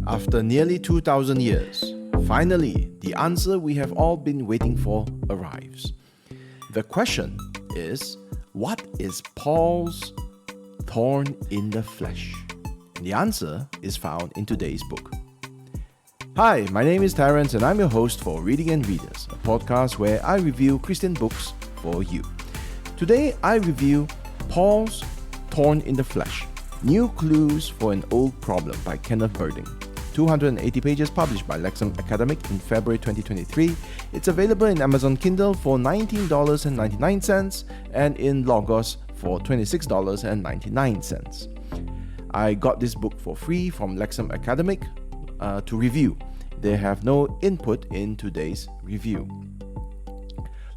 After nearly 2,000 years, finally, the answer we have all been waiting for arrives. The question is, what is Paul's thorn in the flesh? And the answer is found in today's book. Hi, my name is Terence and I'm your host for Reading and Readers, a podcast where I review Christian books for you. Today, I review Paul's Thorn in the Flesh, New Clues for an Old Problem by Kenneth Berding. 280 pages published by Lexham Academic in February 2023. It's available in Amazon Kindle for $19.99 and in Logos for $26.99. I got this book for free from Lexham Academic to review. They have no input in today's review.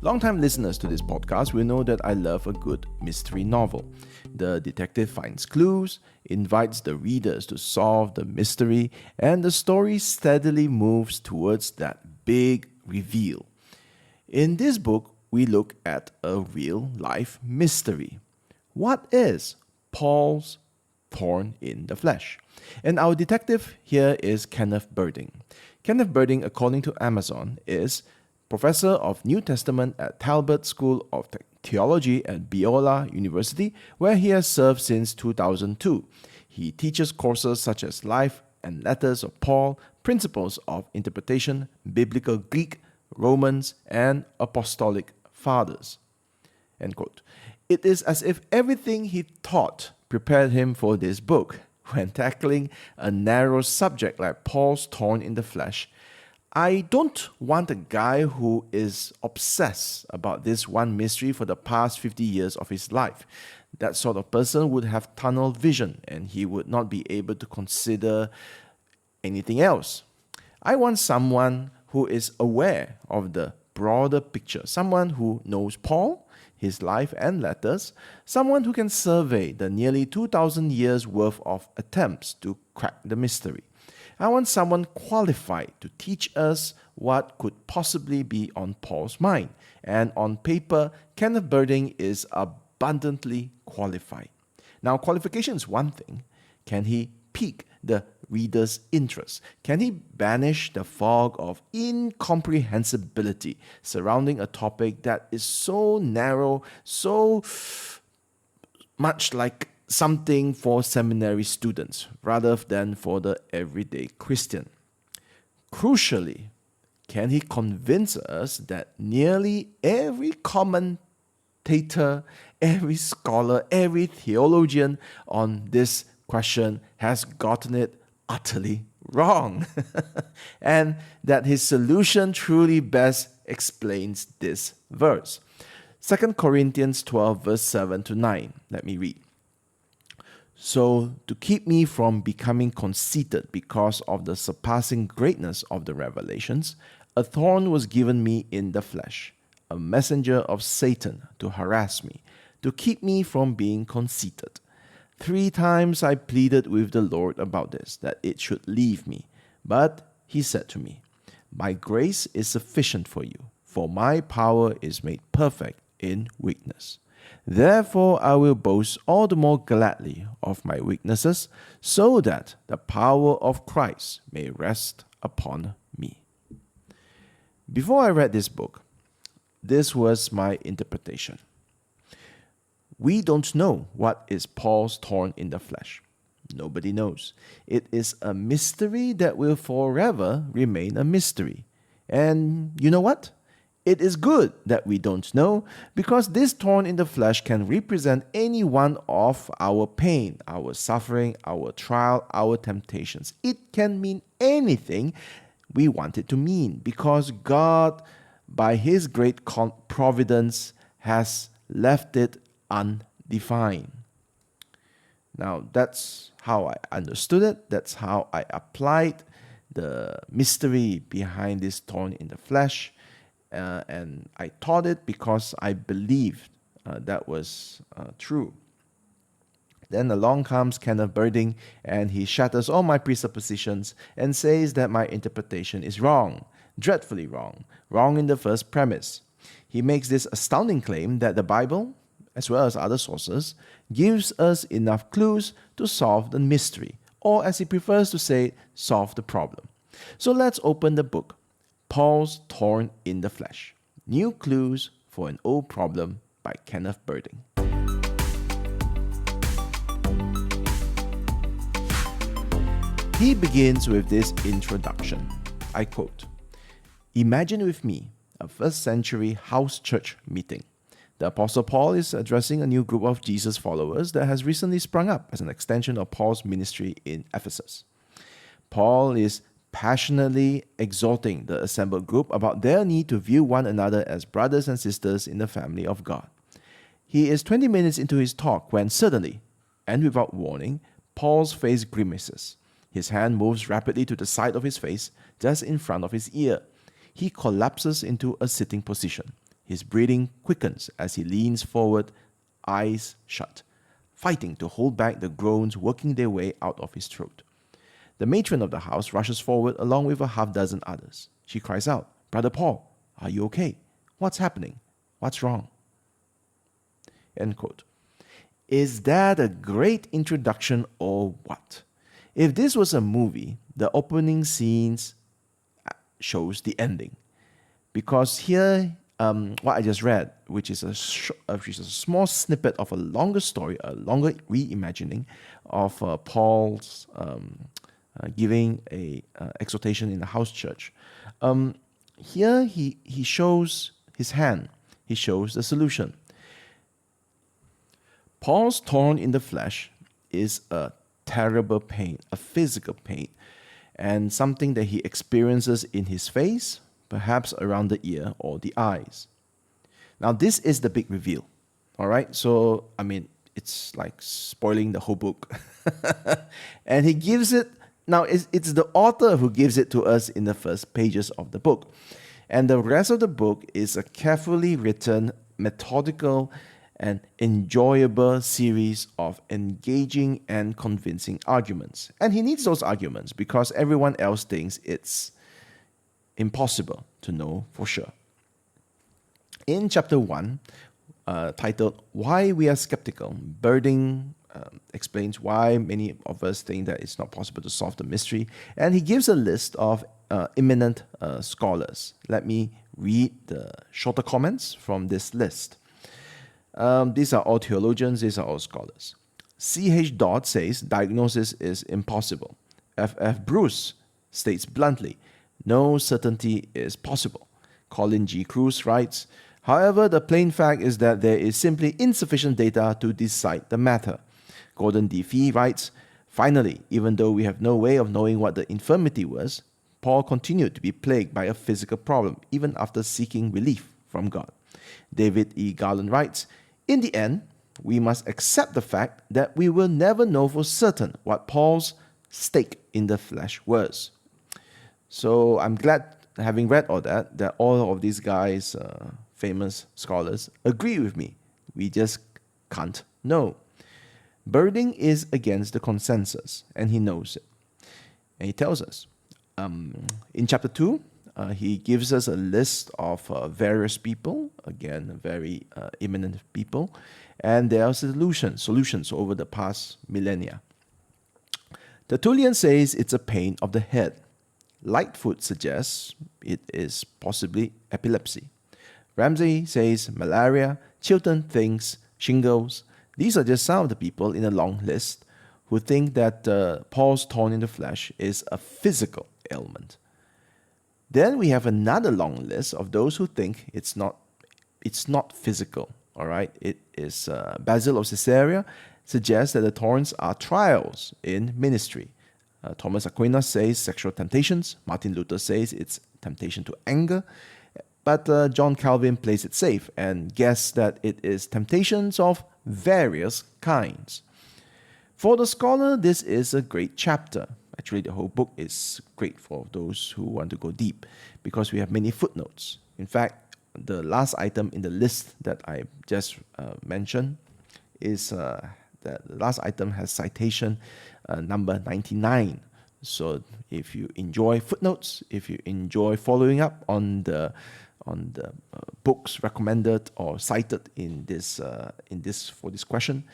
Longtime listeners to this podcast will know that I love a good mystery novel. The detective finds clues, invites the readers to solve the mystery, and the story steadily moves towards that big reveal. In this book, we look at a real-life mystery. What is Paul's thorn in the flesh? And our detective here is Kenneth Berding. Kenneth Berding, according to Amazon, is Professor of New Testament at Talbot School of Theology at Biola University, where he has served since 2002. He teaches courses such as Life and Letters of Paul, Principles of Interpretation, Biblical Greek, Romans, and Apostolic Fathers. End quote. It is as if everything he taught prepared him for this book. When tackling a narrow subject like Paul's thorn in the flesh, I don't want a guy who is obsessed about this one mystery for the past 50 years of his life. That sort of person would have tunnel vision and he would not be able to consider anything else. I want someone who is aware of the broader picture, someone who knows Paul, his life and letters, someone who can survey the nearly 2,000 years worth of attempts to crack the mystery. I want someone qualified to teach us what could possibly be on Paul's mind. And on paper, Kenneth Berding is abundantly qualified. Now, qualification is one thing. Can he pique the reader's interest? Can he banish the fog of incomprehensibility surrounding a topic that is so narrow, so much like something for seminary students rather than for the everyday Christian? Crucially, can he convince us that nearly every commentator, every scholar, every theologian on this question has gotten it utterly wrong, and that his solution truly best explains this verse? 2 Corinthians 12 verse 7 to 9. Let me read. So, to keep me from becoming conceited because of the surpassing greatness of the revelations, a thorn was given me in the flesh, a messenger of Satan to harass me, to keep me from being conceited. 3 times I pleaded with the Lord about this, that it should leave me. But he said to me, "My grace is sufficient for you, for my power is made perfect in weakness. Therefore I will boast all the more gladly of my weaknesses, so that the power of Christ may rest upon me." Before I read this book, this was my interpretation. We don't know what is Paul's thorn in the flesh. Nobody knows. It is a mystery that will forever remain a mystery. And you know what? It is good that we don't know, because this thorn in the flesh can represent any one of our pain, our suffering, our trial, our temptations. It can mean anything we want it to mean, because God, by His great providence, has left it undefined. Now, that's how I understood it. That's how I applied the mystery behind this thorn in the flesh. And I taught it because I believed that was true. Then along comes Kenneth Berding, and he shatters all my presuppositions and says that my interpretation is wrong, dreadfully wrong, wrong in the first premise. He makes this astounding claim that the Bible, as well as other sources, gives us enough clues to solve the mystery. or as he prefers to say, solve the problem. So let's open the book, Paul's Thorn in the Flesh, New Clues for an Old Problem by Kenneth Berding. He begins with this introduction. I quote, "Imagine with me a first century house church meeting. The Apostle Paul is addressing a new group of Jesus followers that has recently sprung up as an extension of Paul's ministry in Ephesus. Paul is passionately exhorting the assembled group about their need to view one another as brothers and sisters in the family of God. He is 20 minutes into his talk when suddenly, and without warning, Paul's face grimaces. His hand moves rapidly to the side of his face, just in front of his ear. He collapses into a sitting position. His breathing quickens as he leans forward, eyes shut, fighting to hold back the groans working their way out of his throat. The matron of the house rushes forward along with a half-dozen others. She cries out, 'Brother Paul, are you okay? What's happening? What's wrong?'" End quote. Is that a great introduction or what? If this was a movie, the opening scenes shows the ending. Because here, what I just read, which is a small snippet of a longer story, a longer reimagining of Paul's giving a exhortation in the house church. Here he shows his hand. He shows the solution. Paul's thorn in the flesh is a terrible pain, a physical pain, and something that he experiences in his face, perhaps around the ear or the eyes. Now, this is the big reveal. All right, so it's like spoiling the whole book. And he gives it. Now, it's the author who gives it to us in the first pages of the book. And the rest of the book is a carefully written, methodical, and enjoyable series of engaging and convincing arguments. And he needs those arguments because everyone else thinks it's impossible to know for sure. In chapter 1, titled Why We Are Skeptical, Berding explains why many of us think that it's not possible to solve the mystery. And he gives a list of eminent scholars. Let me read the shorter comments from this list. These are all theologians, these are all scholars. C.H. Dodd says diagnosis is impossible. F.F. Bruce states bluntly, no certainty is possible. Colin G. Cruz writes, however, the plain fact is that there is simply insufficient data to decide the matter. Gordon D. Fee writes, finally, even though we have no way of knowing what the infirmity was, Paul continued to be plagued by a physical problem even after seeking relief from God. David E. Garland writes, in the end, we must accept the fact that we will never know for certain what Paul's stake in the flesh was. So I'm glad, having read all that all of these guys, famous scholars, agree with me. We just can't know. Berding is against the consensus, and he knows it. And he tells us. In chapter 2, he gives us a list of various people, again, very eminent people, and there are solutions over the past millennia. Tertullian says it's a pain of the head. Lightfoot suggests it is possibly epilepsy. Ramsay says malaria. Chilton thinks shingles. These are just some of the people in a long list who think that Paul's thorn in the flesh is a physical ailment. Then we have another long list of those who think it's not physical. All right, it is Basil of Caesarea suggests that the thorns are trials in ministry. Thomas Aquinas says sexual temptations. Martin Luther says it's temptation to anger. But John Calvin plays it safe and guesses that it is temptations of various kinds. For the scholar, this is a great chapter. Actually, the whole book is great for those who want to go deep because we have many footnotes. In fact, the last item in the list that I just mentioned is the last item has citation number 99. So if you enjoy footnotes, if you enjoy following up on the books recommended or cited in this for this question,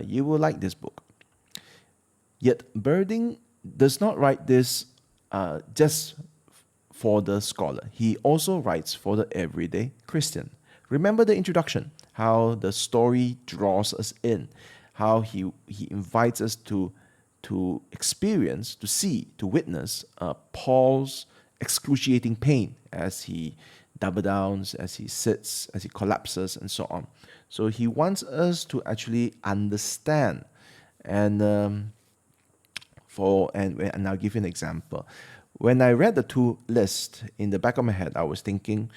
you will like this book. Yet Berding does not write this just for the scholar. He also writes for the everyday Christian. Remember the introduction, how the story draws us in, how he invites us to experience, to see, to witness Paul's excruciating pain as he double downs, as he sits, as he collapses, and so on. So he wants us to actually understand. And and I'll give you an example. When I read the two lists in the back of my head, I was thinking,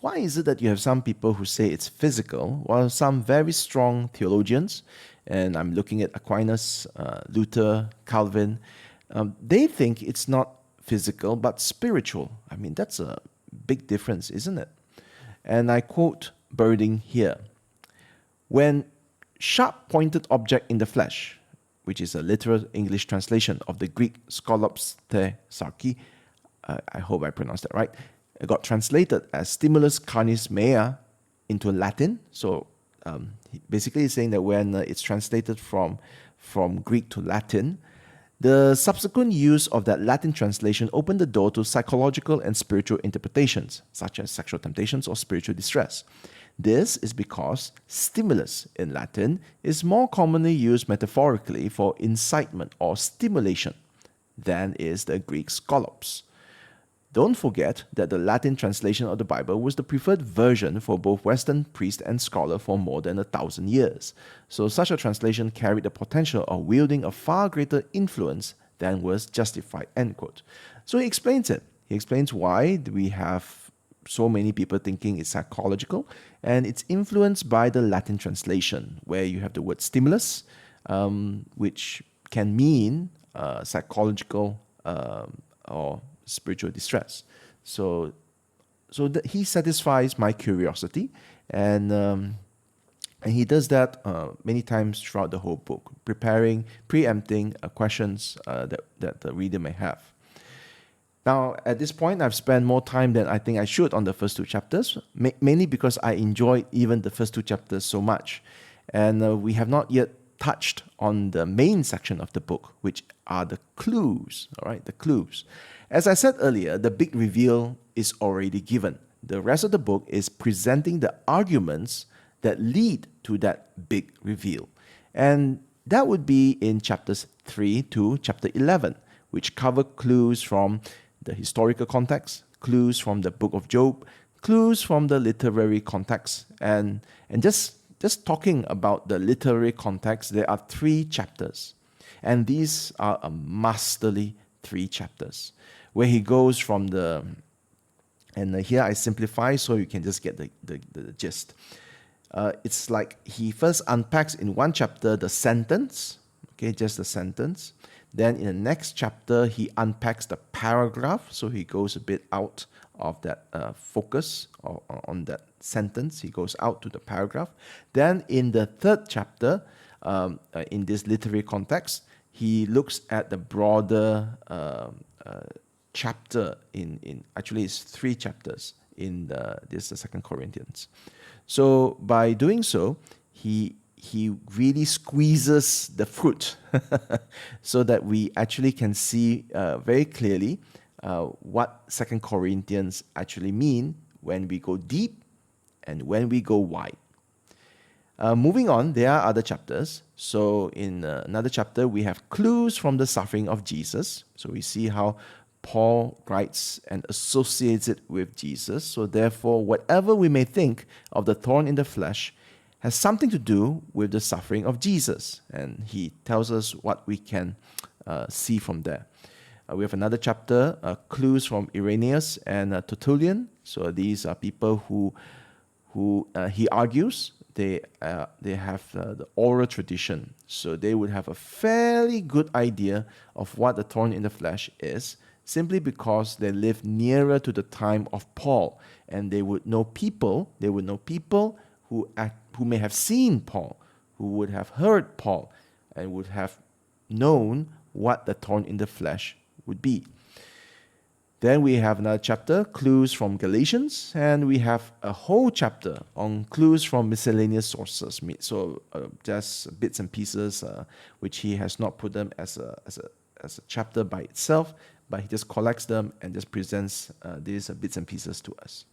why is it that you have some people who say it's physical, while some very strong theologians, and I'm looking at Aquinas, Luther, Calvin, they think it's not physical but spiritual. I mean, that's a big difference, isn't it? And I quote Berding here. When sharp-pointed object in the flesh, which is a literal English translation of the Greek skolops the sarki, I hope I pronounced that right, it got translated as stimulus carnis mea into Latin. So basically it's saying that when it's translated from Greek to Latin, the subsequent use of that Latin translation opened the door to psychological and spiritual interpretations, such as sexual temptations or spiritual distress. This is because stimulus in Latin is more commonly used metaphorically for incitement or stimulation than is the Greek skolops. Don't forget that the Latin translation of the Bible was the preferred version for both Western priest and scholar for more than 1,000 years. So such a translation carried the potential of wielding a far greater influence than was justified, end quote. So he explains it. He explains why we have so many people thinking it's psychological, and it's influenced by the Latin translation, where you have the word stimulus, which can mean psychological or spiritual distress. So he satisfies my curiosity, and he does that many times throughout the whole book, preempting questions that the reader may have. Now, at this point, I've spent more time than I think I should on the first two chapters, mainly because I enjoyed even the first two chapters so much. And we have not yet touched on the main section of the book, which are the clues, all right, the clues. As I said earlier, the big reveal is already given. The rest of the book is presenting the arguments that lead to that big reveal. And that would be in chapters 3 to chapter 11, which cover clues from the historical context, clues from the book of Job, clues from the literary context. And just talking about the literary context, there are 3 chapters. And these are a masterly 3 chapters, where he goes from and here I simplify so you can just get the gist. It's like he first unpacks in one chapter the sentence, okay, just the sentence. Then in the next chapter, he unpacks the paragraph, so he goes a bit out of that focus on that sentence. He goes out to the paragraph. Then in the third chapter, in this literary context, he looks at the broader chapter in actually it's 3 chapters in the 2 Corinthians. So by doing so, he really squeezes the fruit so that we actually can see very clearly what 2 Corinthians actually mean when we go deep and when we go wide. Moving on, there are other chapters. So in another chapter, we have clues from the suffering of Jesus. So we see how Paul writes and associates it with Jesus. So therefore, whatever we may think of the thorn in the flesh has something to do with the suffering of Jesus. And he tells us what we can see from there. We have another chapter, clues from Irenaeus and Tertullian. So these are people who he argues, they have the oral tradition. So they would have a fairly good idea of what the thorn in the flesh is, simply because they live nearer to the time of Paul. And they would know people who may have seen Paul, who would have heard Paul, and would have known what the thorn in the flesh would be. Then we have another chapter, clues from Galatians, and we have a whole chapter on clues from miscellaneous sources. So just bits and pieces, which he has not put them as a chapter by itself, but he just collects them and just presents these bits and pieces to us.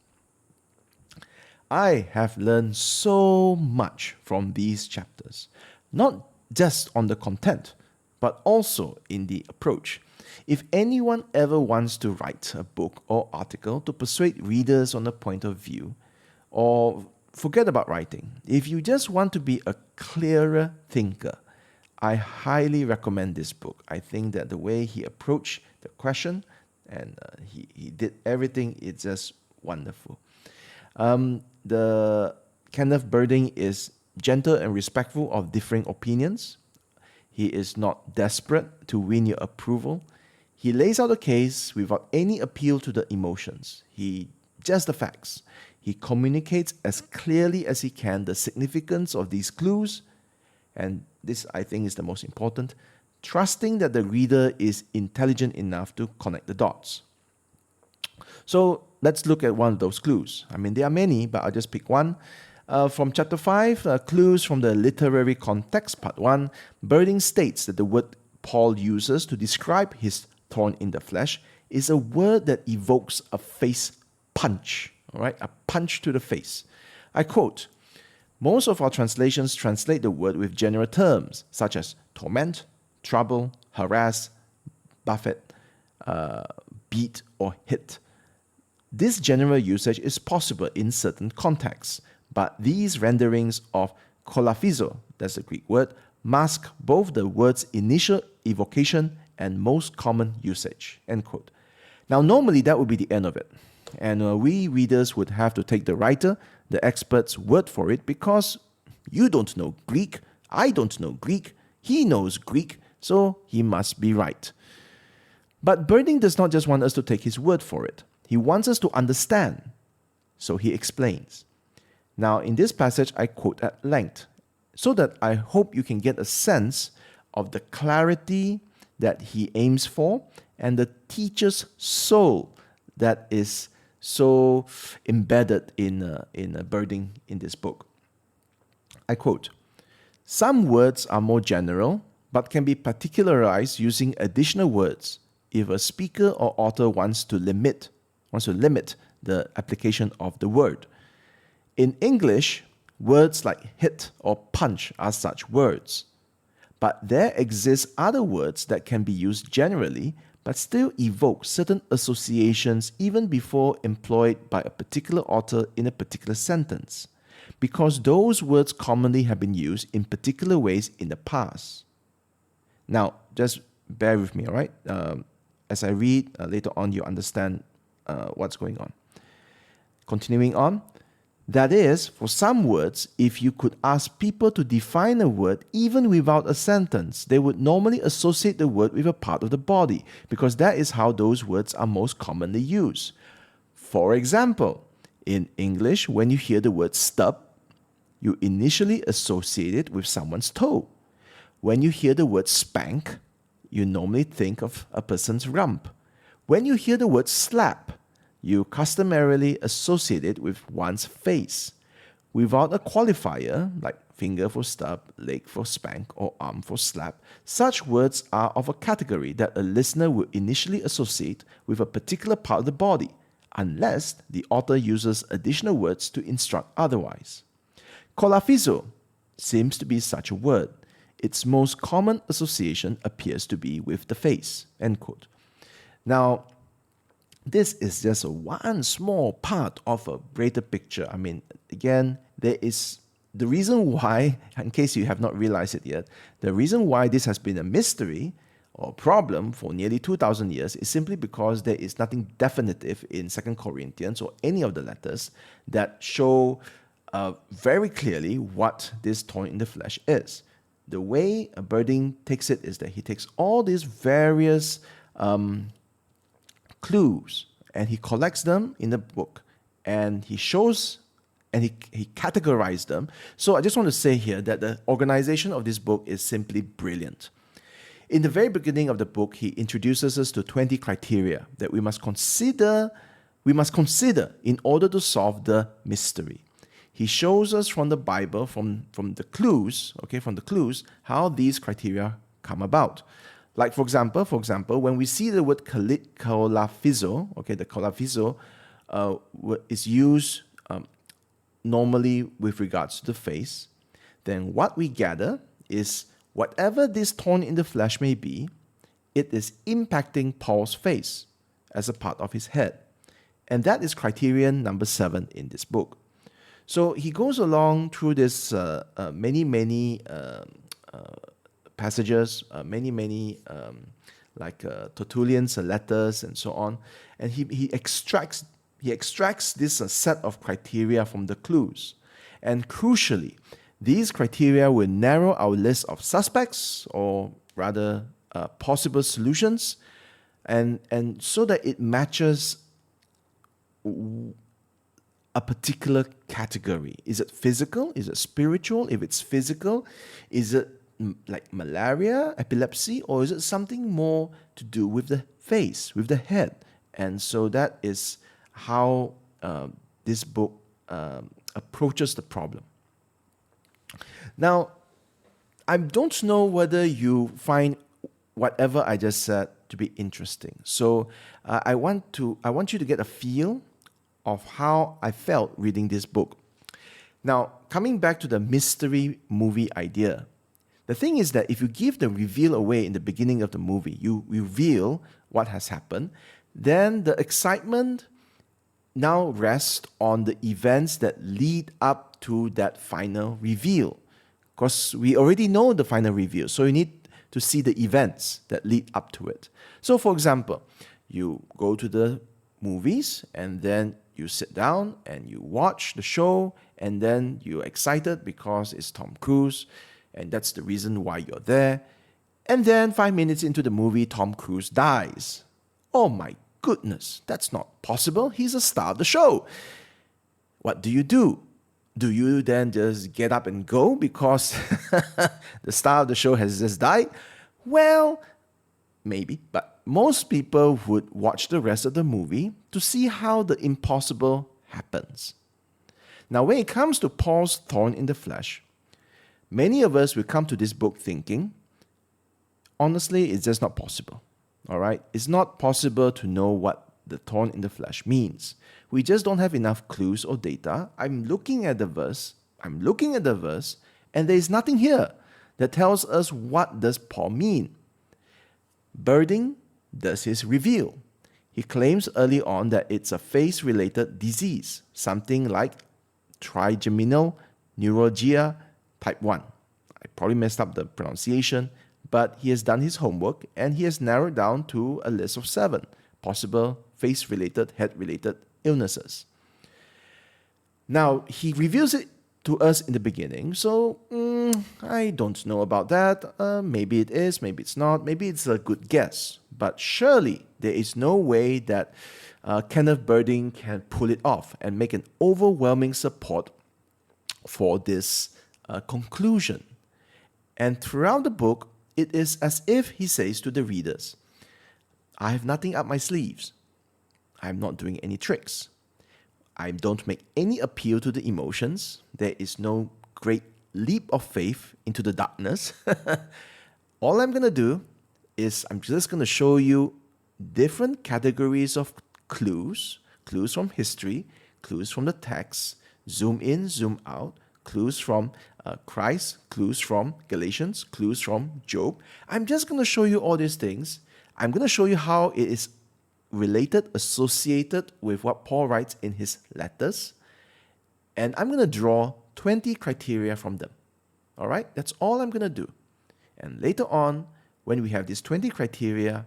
I have learned so much from these chapters, not just on the content, but also in the approach. If anyone ever wants to write a book or article to persuade readers on a point of view, or forget about writing, if you just want to be a clearer thinker, I highly recommend this book. I think that the way he approached the question and he did everything, it's just wonderful. The Kenneth Berding is gentle and respectful of differing opinions. He is not desperate to win your approval. He lays out a case without any appeal to the emotions. Just the facts. He communicates as clearly as he can the significance of these clues, and this, I think, is the most important, trusting that the reader is intelligent enough to connect the dots. So let's look at one of those clues. I mean, there are many, but I'll just pick one. From chapter 5, clues from the literary context, part 1, Berding states that the word Paul uses to describe his thorn in the flesh is a word that evokes a face punch, all right, a punch to the face. I quote, "Most of our translations translate the word with general terms such as torment, trouble, harass, buffet, beat, or hit. This general usage is possible in certain contexts, but these renderings of kolaphizo, that's the Greek word, mask both the word's initial evocation and most common usage." End quote. Now, normally that would be the end of it. And we readers would have to take the writer, the expert's word for it, because you don't know Greek, I don't know Greek, he knows Greek, so he must be right. But Berding does not just want us to take his word for it. He wants us to understand. So he explains. Now, in this passage, I quote at length, so that I hope you can get a sense of the clarity that he aims for and the teacher's soul that is so embedded in Berding in this book. I quote, "Some words are more general, but can be particularized using additional words if a speaker or author wants to limit the application of the word. In English, words like hit or punch are such words. But there exist other words that can be used generally, but still evoke certain associations even before employed by a particular author in a particular sentence, because those words commonly have been used in particular ways in the past." Now, just bear with me, all right? As I read, later on you understand what's going on. Continuing on, that is, for some words, if you could ask people to define a word even without a sentence, they would normally associate the word with a part of the body, because that is how those words are most commonly used. For example, in English, when you hear the word stub, you initially associate it with someone's toe. When you hear the word spank, you normally think of a person's rump. When you hear the word slap, you customarily associate it with one's face. Without a qualifier, like finger for stub, leg for spank, or arm for slap, such words are of a category that a listener will initially associate with a particular part of the body, unless the author uses additional words to instruct otherwise. Kolaphizo seems to be such a word. Its most common association appears to be with the face. End quote. Now, this is just one small part of a greater picture. I mean, again, there is the reason why, in case you have not realized it yet, the reason why this has been a mystery or problem for nearly 2,000 years is simply because there is nothing definitive in 2 Corinthians or any of the letters that show very clearly what this thorn in the flesh is. The way Berding takes it is that he takes all these various clues and he collects them in the book and he shows and he categorized them. So I just want to say here that the organization of this book is simply brilliant. In the very beginning of the book, he introduces us to 20 criteria that we must consider in order to solve the mystery. He shows us from the Bible, from the clues, how these criteria come about. Like for example, when we see the word colaphizo, the colaphizo is used normally with regards to the face, then what we gather is whatever this thorn in the flesh may be, it is impacting Paul's face as a part of his head. And that is criterion number 7 in this book. So he goes along through this many passages, many Tertullian's letters and so on, and he extracts this set of criteria from the clues. And crucially, these criteria will narrow our list of suspects, or rather possible solutions, and so that it matches a particular category. Is it physical? Is it spiritual? If it's physical, is it like malaria, epilepsy, or is it something more to do with the face, with the head? And so that is how this book approaches the problem. Now, I don't know whether you find whatever I just said to be interesting. So I want you to get a feel of how I felt reading this book. Now, coming back to the mystery movie idea, the thing is that if you give the reveal away in the beginning of the movie, you reveal what has happened, then the excitement now rests on the events that lead up to that final reveal. Because we already know the final reveal, so you need to see the events that lead up to it. So for example, you go to the movies and then you sit down and you watch the show, and then you're excited because it's Tom Cruise, and that's the reason why you're there. And then 5 minutes into the movie, Tom Cruise dies. Oh my goodness, that's not possible. He's a star of the show. What do? Do you then just get up and go because the star of the show has just died? Well, maybe, but most people would watch the rest of the movie to see how the impossible happens. Now, when it comes to Paul's thorn in the flesh, many of us will come to this book thinking, honestly, it's just not possible. All right? It's not possible to know what the thorn in the flesh means. We just don't have enough clues or data. I'm looking at the verse, and there is nothing here that tells us what does Paul mean. Berding does his reveal. He claims early on that it's a face-related disease, something like trigeminal neuralgia type 1. I probably messed up the pronunciation, but he has done his homework and he has narrowed down to a list of 7 possible face-related, head-related illnesses. Now, he reveals it to us in the beginning, so I don't know about that. Maybe it is, maybe it's not, maybe it's a good guess. But surely there is no way that Kenneth Berding can pull it off and make an overwhelming support for this conclusion. And throughout the book, it is as if he says to the readers, I have nothing up my sleeves. I'm not doing any tricks. I don't make any appeal to the emotions. There is no great leap of faith into the darkness. All I'm going to do is I'm just going to show you different categories of clues from history, clues from the text, zoom in, zoom out, clues from Christ, clues from Galatians, clues from Job. I'm just going to show you all these things. I'm going to show you how it is related, associated with what Paul writes in his letters. And I'm going to draw 20 criteria from them. All right? That's all I'm going to do. And later on, when we have these 20 criteria,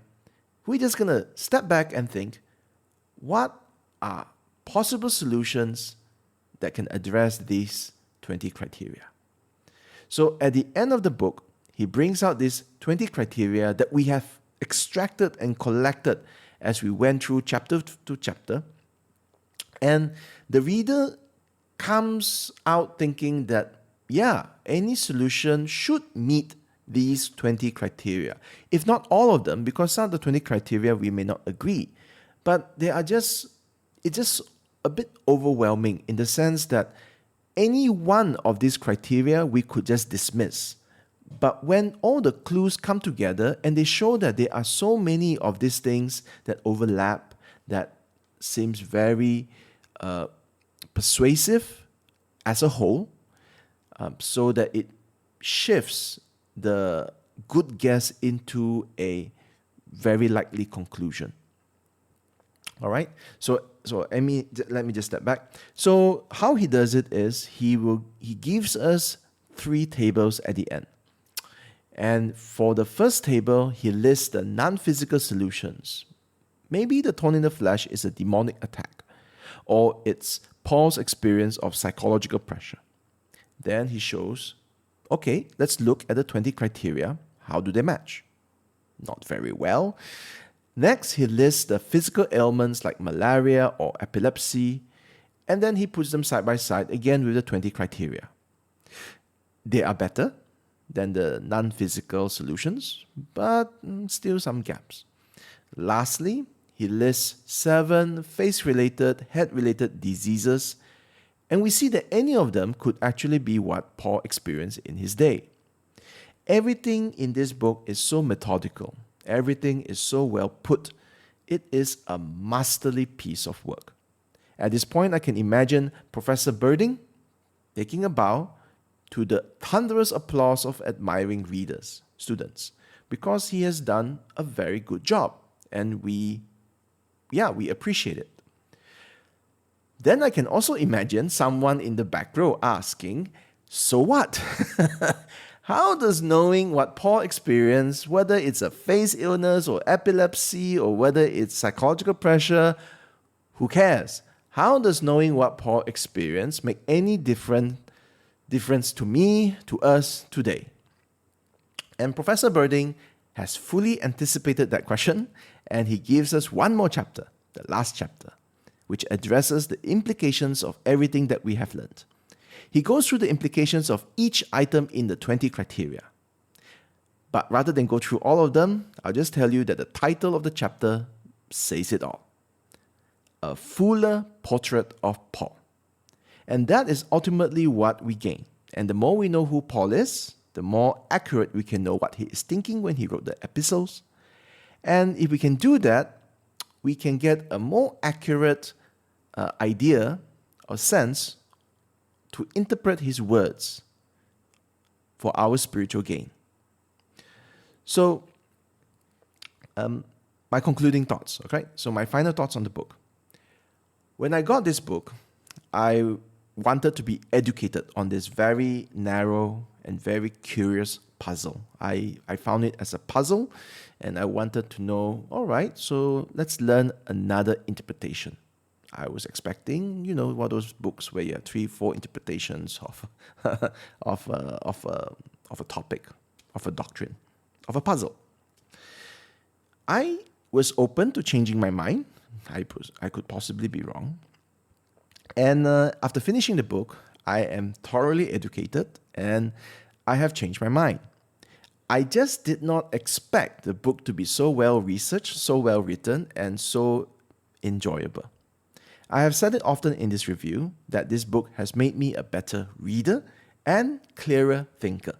we're just going to step back and think, what are possible solutions that can address these 20 criteria? So at the end of the book, he brings out these 20 criteria that we have extracted and collected as we went through chapter to chapter. And the reader comes out thinking that, yeah, any solution should meet these 20 criteria. If not all of them, because some of the 20 criteria we may not agree, but it's just a bit overwhelming in the sense that any one of these criteria we could just dismiss. But when all the clues come together and they show that there are so many of these things that overlap, that seems very persuasive as a whole, so that it shifts the good guess into a very likely conclusion. All right. So let me just step back. So how he does it is he gives us 3 tables at the end. And for the first table, he lists the non-physical solutions. Maybe the thorn in the flesh is a demonic attack, or it's Paul's experience of psychological pressure. Then he shows, okay, let's look at the 20 criteria. How do they match? Not very well. Next, he lists the physical ailments like malaria or epilepsy, and then he puts them side by side again with the 20 criteria. They are better than the non-physical solutions, but still some gaps. Lastly, he lists 7 face-related, head-related diseases, and we see that any of them could actually be what Paul experienced in his day. Everything in this book is so methodical. Everything is so well put. It is a masterly piece of work. At this point, I can imagine Professor Berding taking a bow to the thunderous applause of admiring readers, students, because he has done a very good job, and we appreciate it. Then I can also imagine someone in the back row asking, so what? How does knowing what Paul experienced, whether it's a face illness or epilepsy or whether it's psychological pressure, who cares? How does knowing what Paul experienced make any difference to me, to us today? And Professor Berding has fully anticipated that question, and he gives us one more chapter, the last chapter, which addresses the implications of everything that we have learned. He goes through the implications of each item in the 20 criteria. But rather than go through all of them, I'll just tell you that the title of the chapter says it all. A fuller portrait of Paul. And that is ultimately what we gain. And the more we know who Paul is, the more accurate we can know what he is thinking when he wrote the epistles. And if we can do that, we can get a more accurate idea or sense to interpret his words for our spiritual gain. So, my concluding thoughts, okay? So my final thoughts on the book. When I got this book, I wanted to be educated on this very narrow and very curious puzzle. I found it as a puzzle, and I wanted to know, all right, so let's learn another interpretation. I was expecting, one of those books where you have 3-4 interpretations of a topic, of a doctrine, of a puzzle. I was open to changing my mind. I could possibly be wrong. And after finishing the book, I am thoroughly educated and I have changed my mind. I just did not expect the book to be so well researched, so well written, and so enjoyable. I have said it often in this review that this book has made me a better reader and clearer thinker.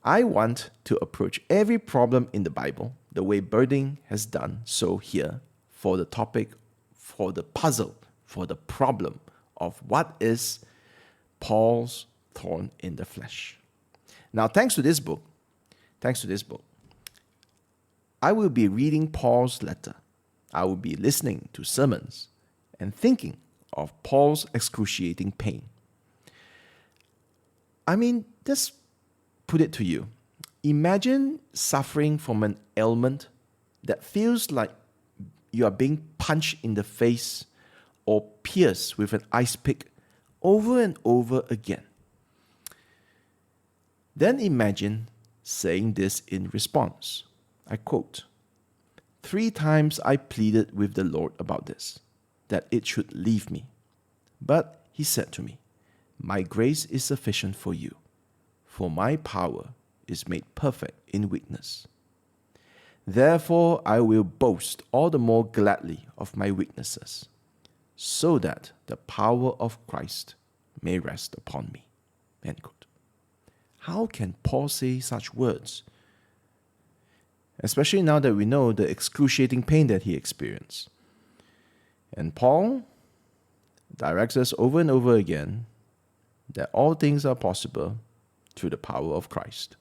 I want to approach every problem in the Bible the way Berding has done so here for the topic, for the puzzle, for the problem of what is Paul's thorn in the flesh. Now, thanks to this book, I will be reading Paul's letter. I will be listening to sermons and thinking of Paul's excruciating pain. I mean, just put it to you. Imagine suffering from an ailment that feels like you are being punched in the face or pierced with an ice pick over and over again. Then imagine saying this in response. I quote, 3 times I pleaded with the Lord about this, that it should leave me. But he said to me, my grace is sufficient for you, for my power is made perfect in weakness. Therefore I will boast all the more gladly of my weaknesses, so that the power of Christ may rest upon me." End quote. How can Paul say such words? Especially now that we know the excruciating pain that he experienced. And Paul directs us over and over again that all things are possible through the power of Christ.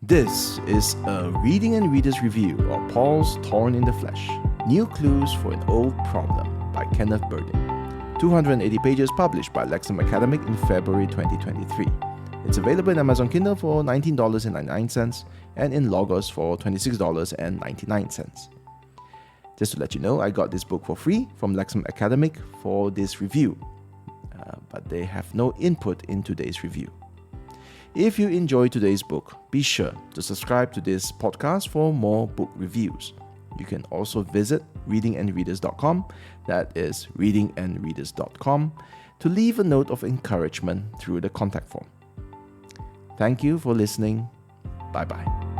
This is a Reading and Readers review of Paul's Thorn in the Flesh, New Clues for an Old Problem by Kenneth Berding. 280 pages published by Lexham Academic in February 2023. It's available in Amazon Kindle for $19.99 and in Logos for $26.99. Just to let you know, I got this book for free from Lexham Academic for this review, but they have no input in today's review. If you enjoyed today's book, be sure to subscribe to this podcast for more book reviews. You can also visit readingandreaders.com, that is readingandreaders.com, to leave a note of encouragement through the contact form. Thank you for listening. Bye-bye.